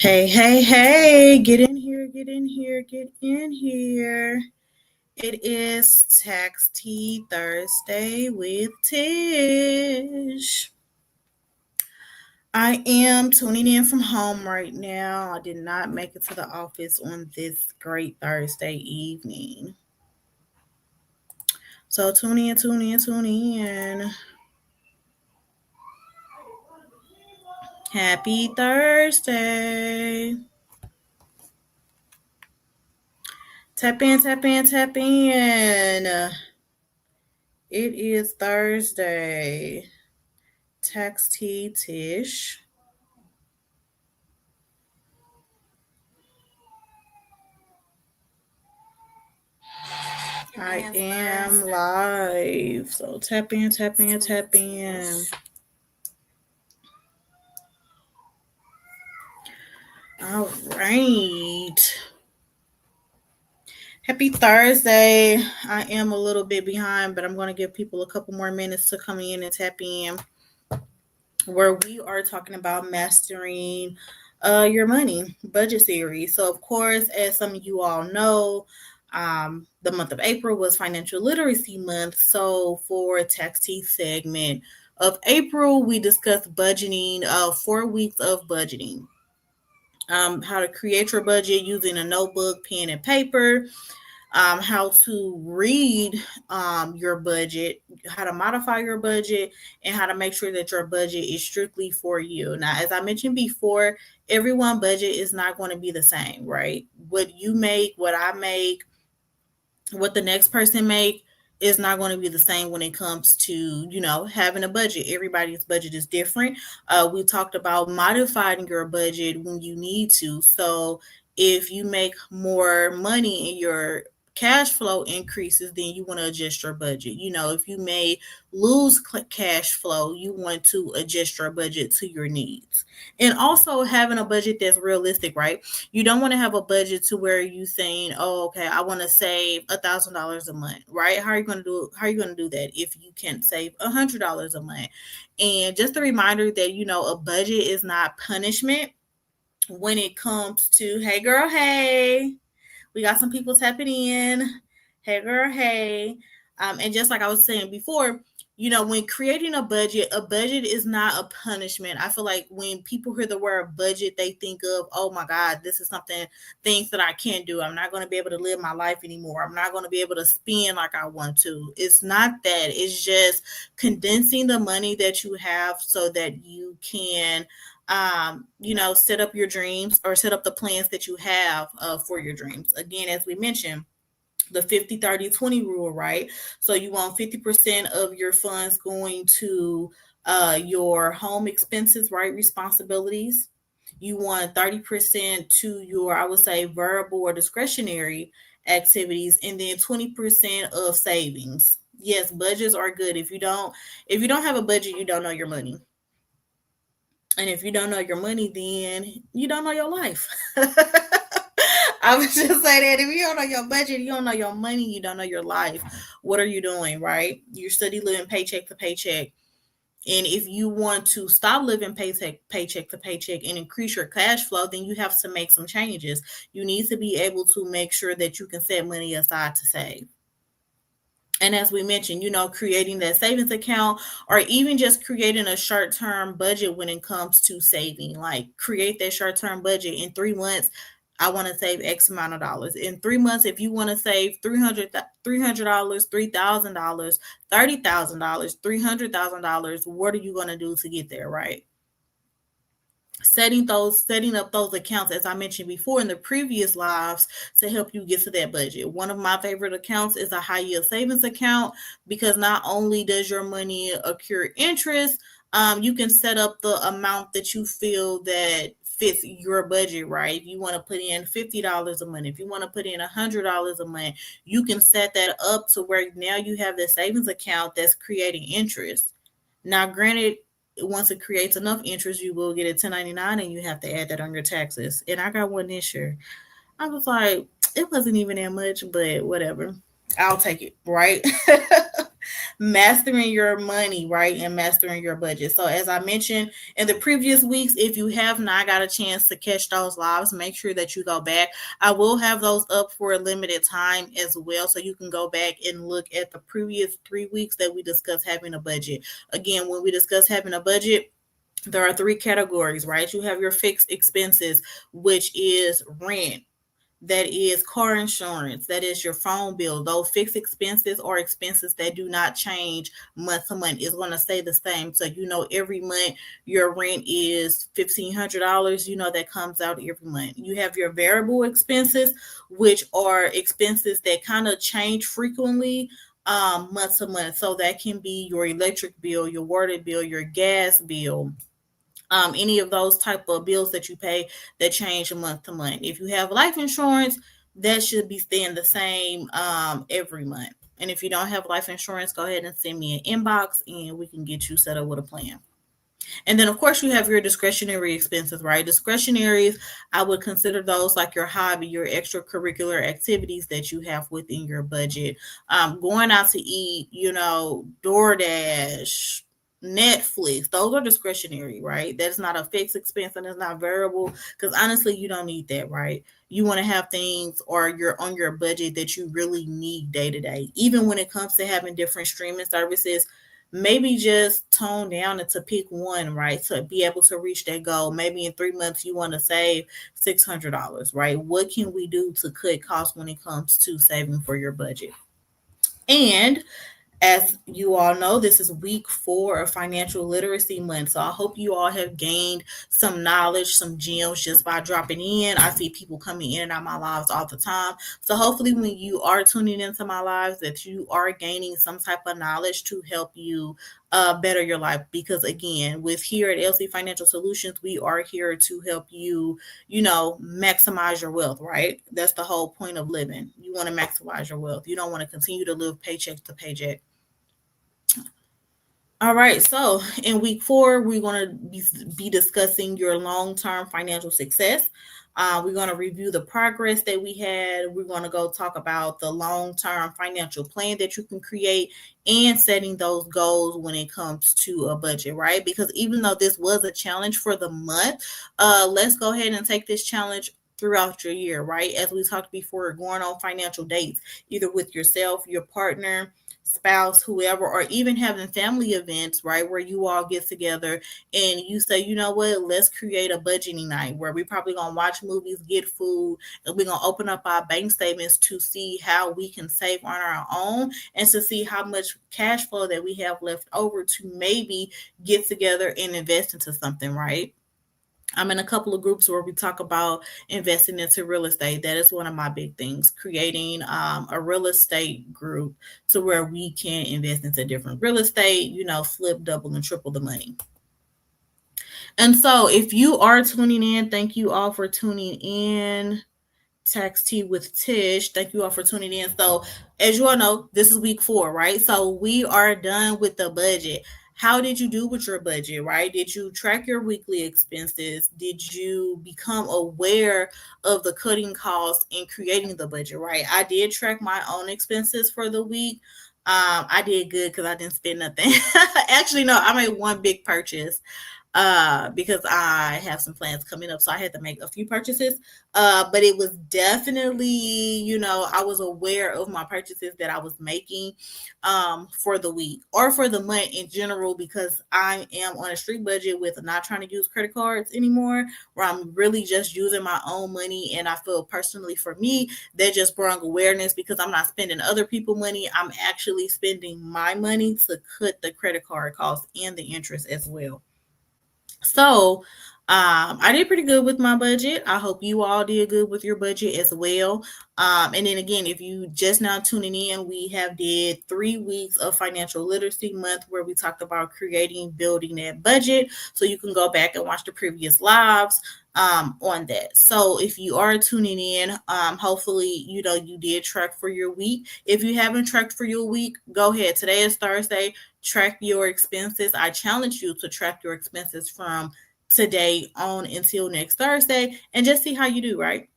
Hey, hey, hey, get in here, get in here, get in here. It is Tax Tea Thursday with Tish. I am tuning in from home right now. I did not make it to the office on this great Thursday evening. So tune in, tune in, tune in. Happy Thursday. Tap in, tap in, tap in. It is Thursday. Tax Tea Tish. I am live. So tap in, tap in, tap in. All right. Happy Thursday. I am a little bit behind, but I'm going to give people a couple more minutes to come in and tap in, where we are talking about mastering your money budget series. So, of course, as some of you all know, the month of April was Financial Literacy Month. So, for Tax Tea segment of April, we discussed budgeting, 4 weeks of budgeting. How to create your budget using a notebook, pen, and paper, how to read your budget, how to modify your budget, and how to make sure that your budget is strictly for you. Now, as I mentioned before, everyone budget is not going to be the same, right? What you make, what I make, what the next person make is not going to be the same when it comes to having a budget. Everybody's budget is different. We talked about modifying your budget when you need to. So if you make more money and your cash flow increases, then you want to adjust your budget. If you may lose cash flow, you want to adjust your budget to your needs. And also having a budget that's realistic, right? You don't want to have a budget to where you saying, "Oh, okay, I want to save $1,000 a month," right? How are you going to do? How are you going to do that if you can't save $100 a month? And just a reminder that a budget is not punishment when it comes to, hey girl, hey, we got some people tapping in. Hey girl, hey. And just like I was saying before, when creating a budget is not a punishment. I feel like when people hear the word budget, they think of, oh my God, this is things that I can't do. I'm not going to be able to live my life anymore. I'm not going to be able to spend like I want to. It's not that. It's just condensing the money that you have so that you can set up your dreams or set up the plans that you have for your dreams. Again, as we mentioned, the 50-30-20 rule, right? So you want 50% of your funds going to your home expenses, right? Responsibilities. You want 30% to your, I would say, variable or discretionary activities, and then 20% of savings. Yes, budgets are good. If you don't have a budget, you don't know your money. And if you don't know your money, then you don't know your life. I would just say that if you don't know your budget, you don't know your money, you don't know your life. What are you doing, right? You're steady living paycheck to paycheck. And if you want to stop living paycheck to paycheck and increase your cash flow, then you have to make some changes. You need to be able to make sure that you can set money aside to save. And as we mentioned, creating that savings account or even just creating a short term budget when it comes to saving, like create that short term budget in 3 months. I want to save X amount of dollars. In 3 months, if you want to save $300, $3,000, $30,000, $300,000, what are you going to do to get there, right? Setting up those accounts, as I mentioned before in the previous lives, to help you get to that budget. One of my favorite accounts is a high yield savings account, because not only does your money accrue interest, you can set up the amount that you feel that fits your budget, right? If you want to put in $50 a month, if you want to put in $100 a month, you can set that up to where now you have the savings account that's creating interest. Now, granted, once it creates enough interest, you will get a 1099 and you have to add that on your taxes. And I got one this year. I was like, it wasn't even that much, but whatever. I'll take it, right? Mastering your money, right? And mastering your budget. So, as I mentioned in the previous weeks, if you have not got a chance to catch those lives, make sure that you go back. I will have those up for a limited time as well. So, you can go back and look at the previous 3 weeks that we discussed having a budget. Again, when we discuss having a budget, there are three categories, right? You have your fixed expenses, which is rent, that is car insurance, that is your phone bill. Those fixed expenses are expenses that do not change month to month. It's going to stay the same. So, every month your rent is $1,500. That comes out every month. You have your variable expenses, which are expenses that kind of change frequently month to month. So, that can be your electric bill, your water bill, your gas bill, any of those type of bills that you pay that change month to month. If you have life insurance, that should be staying the same every month. And if you don't have life insurance, go ahead and send me an inbox and we can get you set up with a plan. And then, of course, you have your discretionary expenses, right? Discretionaries, I would consider those like your hobby, your extracurricular activities that you have within your budget. Going out to eat, DoorDash, Netflix, those are discretionary, right? That's not a fixed expense and it's not variable because honestly, you don't need that, right? You want to have things or you're on your budget that you really need day to day. Even when it comes to having different streaming services, maybe just tone down and to pick one, right? To be able to reach that goal. Maybe in 3 months you want to save $600, right? What can we do to cut costs when it comes to saving for your budget? And as you all know, this is week 4 of Financial Literacy Month. So I hope you all have gained some knowledge, some gems just by dropping in. I see people coming in and out of my lives all the time. So hopefully when you are tuning into my lives that you are gaining some type of knowledge to help you better your life. Because again, with here at LC Financial Solutions, we are here to help you, maximize your wealth, right? That's the whole point of living. You want to maximize your wealth. You don't want to continue to live paycheck to paycheck. All right, so in week 4, we're going to be discussing your long term financial success. We're going to review the progress that we had. We're going to go talk about the long term financial plan that you can create and setting those goals when it comes to a budget, right? Because even though this was a challenge for the month, let's go ahead and take this challenge throughout your year, right? As we talked before, going on financial dates, either with yourself, your partner, spouse, whoever, or even having family events, right, where you all get together and you say, you know what, let's create a budgeting night where we probably gonna watch movies, get food, and we're gonna open up our bank statements to see how we can save on our own and to see how much cash flow that we have left over to maybe get together and invest into something, right? I'm in a couple of groups where we talk about investing into real estate. That is one of my big things, creating a real estate group to where we can invest into different real estate, flip, double, and triple the money. And so if you are tuning in, thank you all for tuning in. Tea with Tish. Thank you all for tuning in. So, as you all know, this is week 4, right? So, we are done with the budget. How did you do with your budget, right? Did you track your weekly expenses? Did you become aware of the cutting costs in creating the budget, right? I did track my own expenses for the week. I did good because I didn't spend nothing. Actually, no, I made one big purchase because I have some plans coming up. So I had to make a few purchases. But it was definitely, I was aware of my purchases that I was making for the week or for the month in general, because I am on a strict budget with not trying to use credit cards anymore, where I'm really just using my own money. And I feel personally for me, that just brought awareness because I'm not spending other people's money. I'm actually spending my money to cut the credit card costs and the interest as well. So, I did pretty good with my budget. I hope you all did good with your budget as well. And then again, if you just now tuning in, we have did 3 weeks of Financial Literacy Month where we talked about creating, building that budget. So you can go back and watch the previous lives on that. So if you are tuning in, hopefully, you did track for your week. If you haven't tracked for your week, go ahead. Today is Thursday. Track your expenses. I challenge you to track your expenses from today on until next Thursday and just see how you do, right?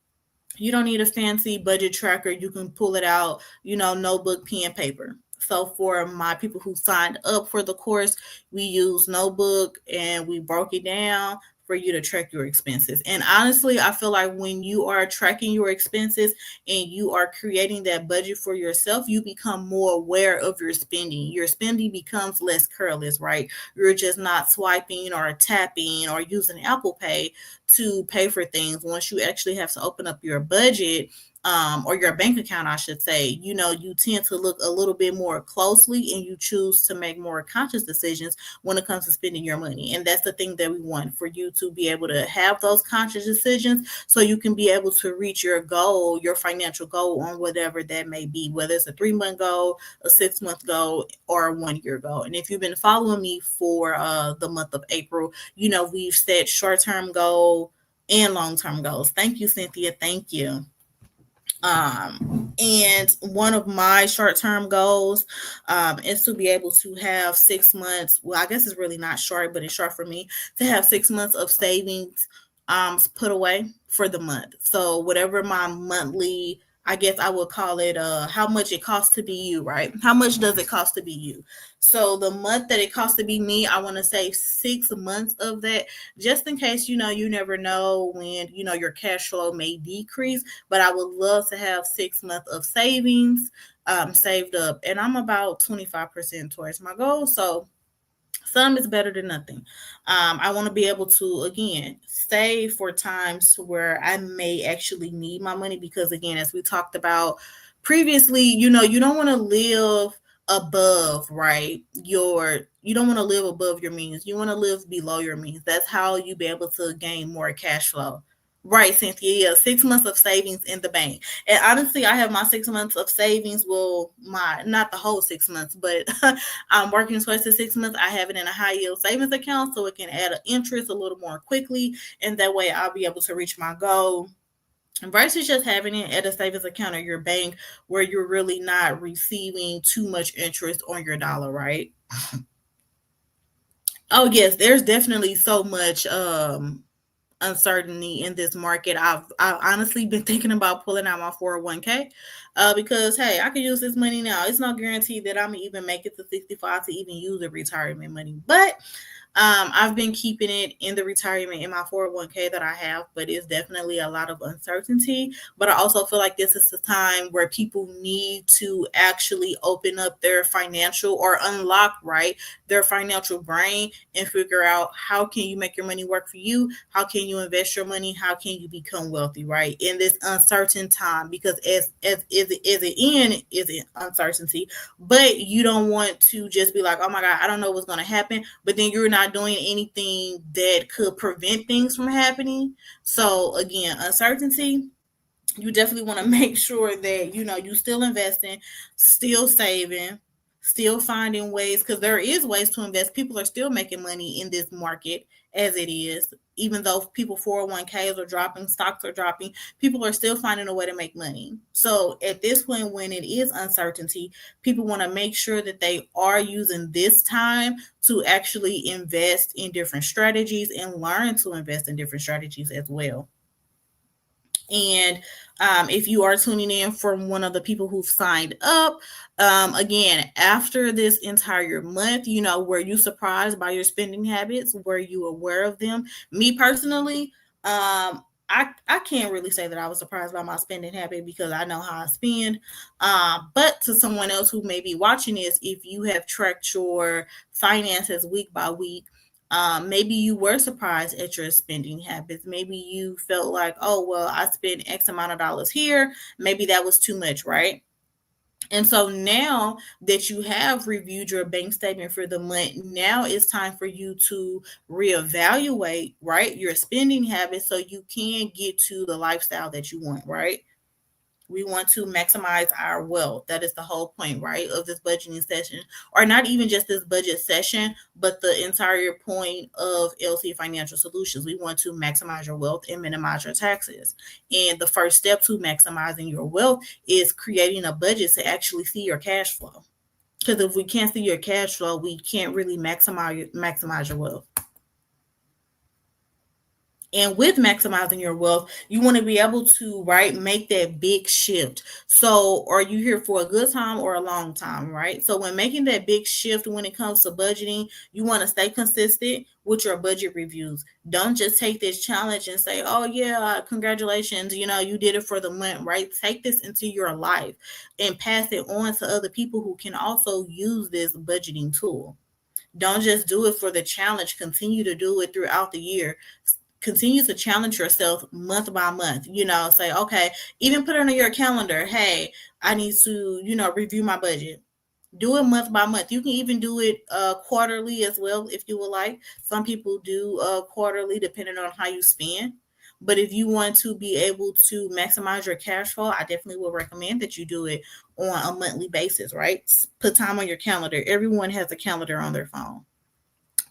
You don't need a fancy budget tracker. You can pull it out, notebook, pen, paper. So for my people who signed up for the course, we used notebook and we broke it down for you to track your expenses. And honestly, I feel like when you are tracking your expenses and you are creating that budget for yourself, you become more aware of your spending. Your spending becomes less careless, right? You're just not swiping or tapping or using Apple Pay to pay for things. Once you actually have to open up your budget, or your bank account, I should say, you tend to look a little bit more closely and you choose to make more conscious decisions when it comes to spending your money. And that's the thing that we want for you to be able to have those conscious decisions so you can be able to reach your goal, your financial goal on whatever that may be, whether it's a 3-month goal, a 6-month goal, or a 1 year goal. And if you've been following me for the month of April, we've set short-term goal and long-term goals. Thank you, Cynthia. Thank you. And one of my short-term goals is to be able to have 6 months. Well, I guess it's really not short, but it's short for me to have 6 months of savings put away for the month. So whatever my monthly, I guess I would call it how much it costs to be you, right? How much does it cost to be you? So the month that it costs to be me, I want to save 6 months of that, just in case, you never know when, your cash flow may decrease. But I would love to have 6 months of savings saved up. And I'm about 25% towards my goal. So some is better than nothing. I want to be able to, again, save for times where I may actually need my money because, again, as we talked about previously, you don't want to live above, right? You don't want to live above your means. You want to live below your means. That's how you be able to gain more cash flow. Right, Cynthia. Yeah, 6 months of savings in the bank. And honestly, I have my 6 months of savings. Well, my not the whole 6 months, but I'm working towards the 6 months. I have it in a high yield savings account so it can add an interest a little more quickly. And that way I'll be able to reach my goal versus just having it at a savings account at your bank where you're really not receiving too much interest on your dollar, right? Oh, yes, there's definitely so much uncertainty in this market. I've honestly been thinking about pulling out my 401k because hey, I could use this money now. It's no guarantee that I'm gonna even make it to 65 to even use the retirement money, but I've been keeping it in the retirement in my 401k that I have, but it's definitely a lot of uncertainty. But I also feel like this is the time where people need to actually open up their financial or unlock, right, their financial brain and figure out how can you make your money work for you? How can you invest your money? How can you become wealthy, right, in this uncertain time? Because as it in is it uncertainty, but you don't want to just be like, oh my God, I don't know what's going to happen, but then you're not doing anything that could prevent things from happening. So again, uncertainty, you definitely want to make sure that you still investing, still saving, still finding ways, because there is ways to invest. People are still making money in this market as it is. Even though people 401ks are dropping, stocks are dropping, people are still finding a way to make money. So at this point, when it is uncertainty, people want to make sure that they are using this time to actually invest in different strategies and learn to invest in different strategies as well. And if you are tuning in from one of the people who've signed up, again, after this entire month, were you surprised by your spending habits? Were you aware of them? Me personally, I can't really say that I was surprised by my spending habit because I know how I spend. But to someone else who may be watching this, if you have tracked your finances week by week, maybe you were surprised at your spending habits. Maybe you felt like, oh, well, I spent X amount of dollars here. Maybe that was too much, right? And so now that you have reviewed your bank statement for the month, now it's time for you to reevaluate, right, your spending habits so you can get to the lifestyle that you want, right? We want to maximize our wealth. That is the whole point, right, of this budgeting session, or not even just this budget session, but the entire point of LC Financial Solutions. We want to maximize your wealth and minimize your taxes. And the first step to maximizing your wealth is creating a budget to actually see your cash flow. Because if we can't see your cash flow, we can't really maximize your wealth. And with maximizing your wealth, you want to be able to, right, make that big shift. So, are you here for a good time or a long time, right? So, when making that big shift when it comes to budgeting, you want to stay consistent with your budget reviews. Don't just take this challenge and say, oh, yeah, congratulations, you did it for the month, right? Take this into your life and pass it on to other people who can also use this budgeting tool. Don't just do it for the challenge. Continue to do it throughout the year. Continue to challenge yourself month by month. Say, okay, even put it on your calendar. Hey, I need to, review my budget. Do it month by month. You can even do it quarterly as well if you would like. Some people do quarterly depending on how you spend. But if you want to be able to maximize your cash flow, I definitely would recommend that you do it on a monthly basis, right? Put time on your calendar. Everyone has a calendar on their phone.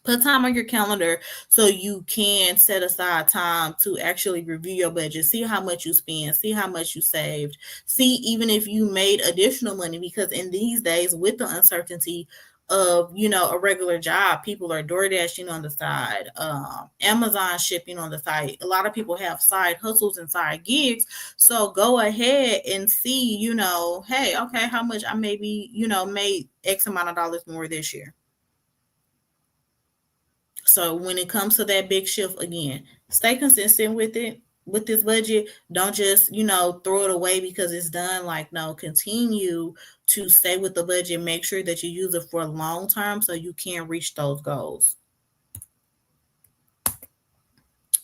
Put time on your calendar so you can set aside time to actually review your budget, see how much you spend, see how much you saved, see even if you made additional money. Because in these days, with the uncertainty of a regular job, people are door dashing on the side, Amazon shipping on the side. A lot of people have side hustles and side gigs. So go ahead and see, hey, okay, how much I maybe made X amount of dollars more this year. So when it comes to that big shift, again, stay consistent with it. With this budget, don't just, throw it away because it's done. Like, no, continue to stay with the budget. Make sure that you use it for long term so you can reach those goals.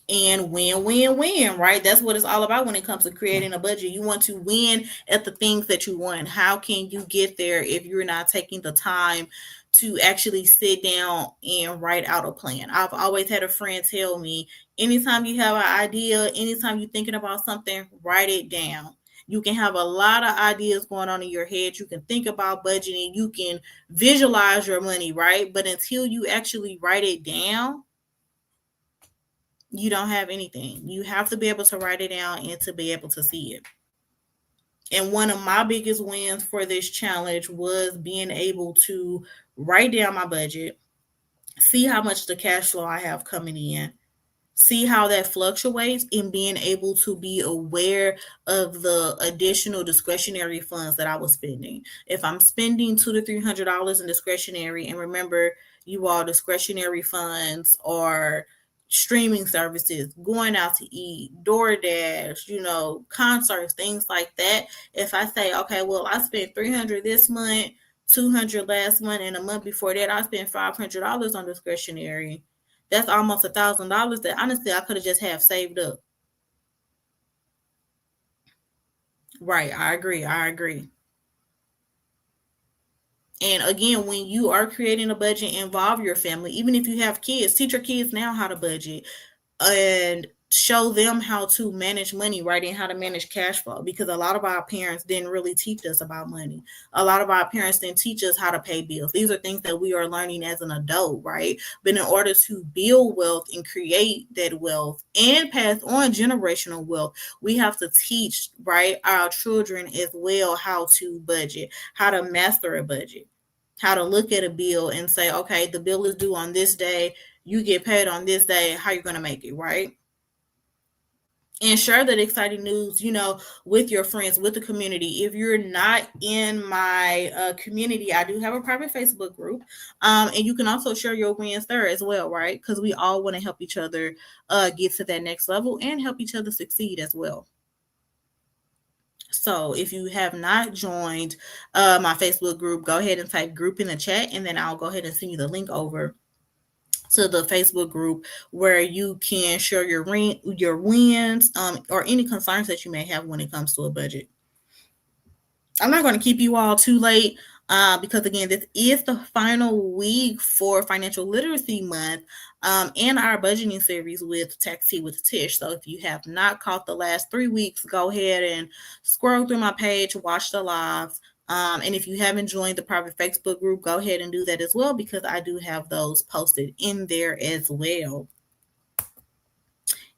And win, win, win, right? That's what it's all about when it comes to creating a budget. You want to win at the things that you want. How can you get there if you're not taking the time to actually sit down and write out a plan? I've always had a friend tell me, anytime you have an idea, anytime you're thinking about something, write it down. You can have a lot of ideas going on in your head. You can think about budgeting. You can visualize your money, right? But until you actually write it down, you don't have anything. You have to be able to write it down and to be able to see it. And one of my biggest wins for this challenge was being able to write down my budget, see how much the cash flow I have coming in, see how that fluctuates, and being able to be aware of the additional discretionary funds that I was spending. If I'm spending $200 to $300 in discretionary, and remember, you all, discretionary funds are streaming services, going out to eat, DoorDash, concerts, things like that. If I say, okay, well, I spent 300 this month, 200 last month, and a month before that, I spent $500 on discretionary. That's almost $1,000 that honestly I could have just have saved up. Right. I agree. I agree. And again, when you are creating a budget, involve your family. Even if you have kids, teach your kids now how to budget and show them how to manage money, right, and how to manage cash flow, because a lot of our parents didn't really teach us about money. A lot of our parents didn't teach us how to pay bills. These are things that we are learning as an adult, right? But in order to build wealth and create that wealth and pass on generational wealth, we have to teach, right, our children as well how to budget, how to master a budget, how to look at a bill and say, okay, the bill is due on this day, you get paid on this day, how you going to make it, right? And share that exciting news, with your friends, with the community. If you're not in my community, I do have a private Facebook group, and you can also share your wins there as well, right? Because we all want to help each other get to that next level and help each other succeed as well. So if you have not joined my Facebook group, go ahead and type group in the chat, and then I'll go ahead and send you the link over to the Facebook group where you can share your wins, or any concerns that you may have when it comes to a budget. I'm not going to keep you all too late, because again, this is the final week for Financial Literacy Month, and our budgeting series with Tea with Tish. So if you have not caught the last 3 weeks, go ahead and scroll through my page, watch the lives. And if you haven't joined the private Facebook group, go ahead and do that as well, because I do have those posted in there as well.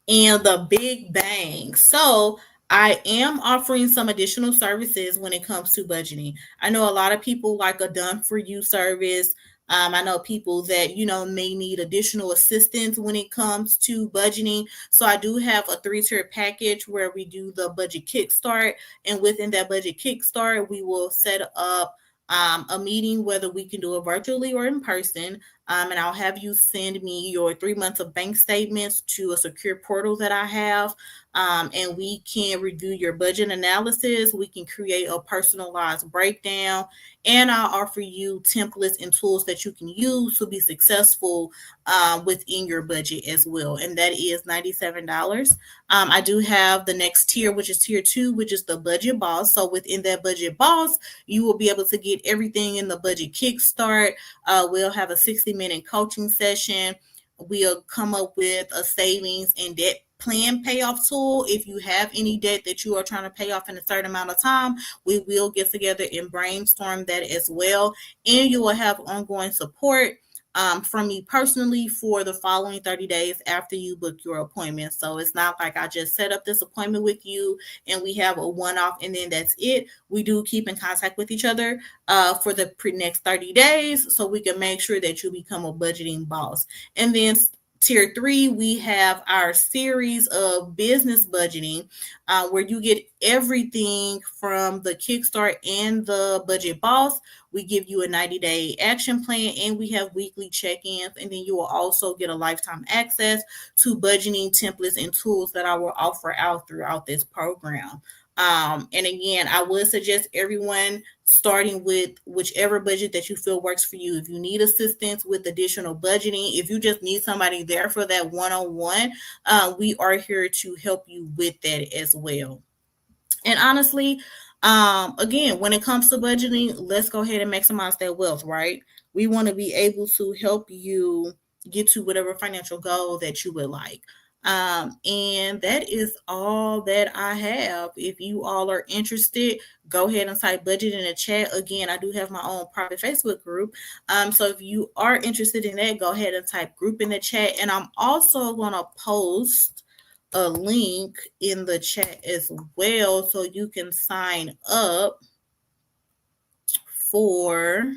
And the big bang. So I am offering some additional services when it comes to budgeting. I know a lot of people like a done for you service. I know people that, may need additional assistance when it comes to budgeting. So I do have a 3-tier package where we do the budget kickstart. And within that budget kickstart, we will set up a meeting, whether we can do it virtually or in person. And I'll have you send me your 3 months of bank statements to a secure portal that I have. And we can review your budget analysis. We can create a personalized breakdown, and I'll offer you templates and tools that you can use to be successful within your budget as well. And that is $97. I do have the next tier, which is tier 2, which is the budget boss. So within that budget boss, you will be able to get everything in the budget kickstart. We'll have a 60-minute coaching session. We'll come up with a savings and debt plan payoff tool. If you have any debt that you are trying to pay off in a certain amount of time, we will get together and brainstorm that as well. And you will have ongoing support from me personally for the following 30 days after you book your appointment. So it's not like I just set up this appointment with you and we have a one-off and then that's it. We do keep in contact with each other for the next 30 days so we can make sure that you become a budgeting boss. And then tier 3, we have our series of business budgeting where you get everything from the kickstart and the budget boss. We give you a 90-day action plan and we have weekly check-ins. And then you will also get a lifetime access to budgeting templates and tools that I will offer out throughout this program. And again, I would suggest everyone starting with whichever budget that you feel works for you. If you need assistance with additional budgeting, if you just need somebody there for that one-on-one, we are here to help you with that as well. And honestly, again, when it comes to budgeting, let's go ahead and maximize that wealth, right? We want to be able to help you get to whatever financial goal that you would like. And that is all that I have. If you all are interested, go ahead and type budget in the chat. Again, I do have my own private Facebook group. So if you are interested in that, go ahead and type group in the chat. And I'm also going to post a link in the chat as well so you can sign up for,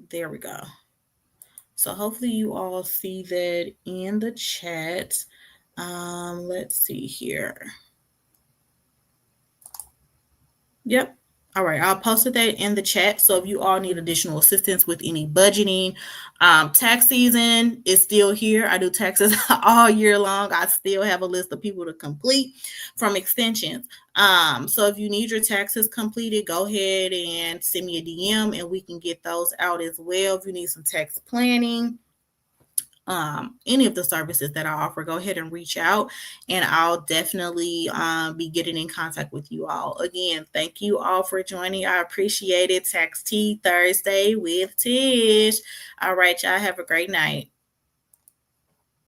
there we go. So hopefully you all see that in the chat. Let's see here. Yep. All right, I'll post that in the chat. So if you all need additional assistance with any budgeting, tax season is still here. I do taxes all year long. I still have a list of people to complete from extensions. So if you need your taxes completed, go ahead and send me a DM and we can get those out as well. If you need some tax planning, any of the services that I offer, go ahead and reach out and I'll definitely be getting in contact with you all. Again, thank you all for joining. I appreciate it. Tax Tea Thursday with Tish. All right, y'all have a great night.